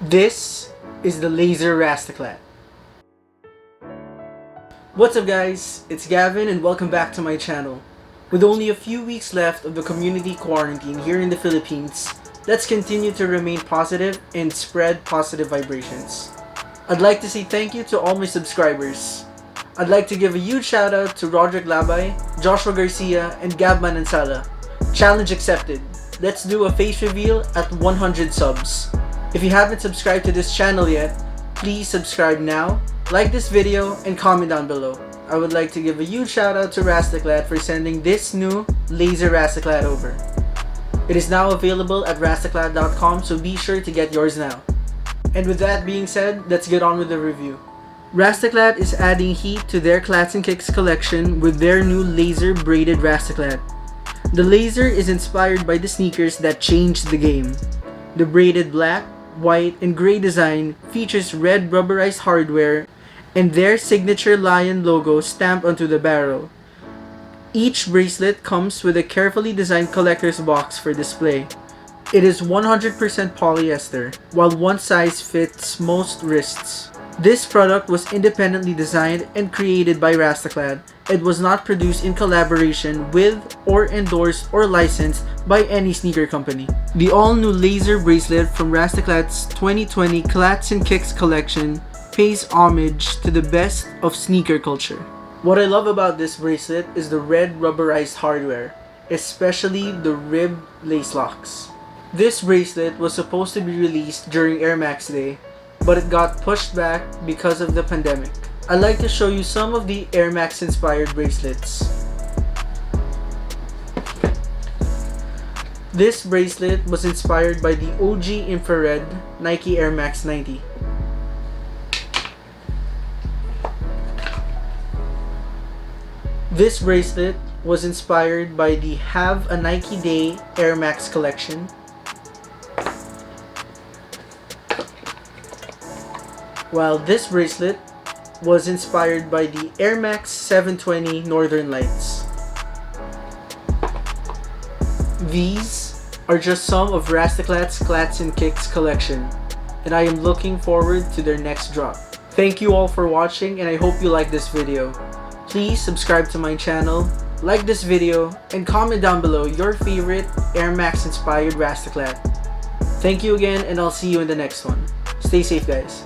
This is the laser Rastaclat. What's up guys, it's Gavin and welcome back to my channel. With only a few weeks left of the community quarantine here in the Philippines, let's continue to remain positive and spread positive vibrations. I'd like to say thank you to all my subscribers. I'd like to give a huge shout out to Roderick Labay, Joshua Garcia, and Gab Manansala. Challenge accepted. Let's do a face reveal at 100 subs. If you haven't subscribed to this channel yet, please subscribe now, like this video, and comment down below. I would like to give a huge shout out to Rastaclat for sending this new laser Rastaclat over. It is now available at rastaclat.com, so be sure to get yours now. And with that being said, let's get on with the review. Rastaclat is adding heat to their Clats and Kicks collection with their new laser braided Rastaclat. The laser is inspired by the sneakers that changed the game. The braided black, white, and gray design features red rubberized hardware and their signature lion logo stamped onto the barrel. Each bracelet comes with a carefully designed collector's box for display. It is 100% polyester, while one size fits most wrists. This product was independently designed and created by Rastaclat. It was not produced in collaboration with or endorsed or licensed by any sneaker company. The all-new laser bracelet from Rastaclat's 2020 Clats and Kicks collection pays homage to the best of sneaker culture. What I love about this bracelet is the red rubberized hardware, especially the rib lace locks. This bracelet was supposed to be released during Air Max Day, but it got pushed back because of the pandemic. I'd like to show you some of the Air Max Inspired Bracelets. This bracelet was inspired by the OG infrared Nike Air Max 90. This bracelet was inspired by the Have a Nike Day Air Max collection. While this bracelet was inspired by the Air Max 720 Northern Lights. These are just some of Rastaclat's Clats and Kicks collection, and I am looking forward to their next drop. Thank you all for watching, and I hope you like this video. Please subscribe to my channel, like this video, and comment down below your favorite Air Max inspired Rastaclat. Thank you again, and I'll see you in the next one. Stay safe guys.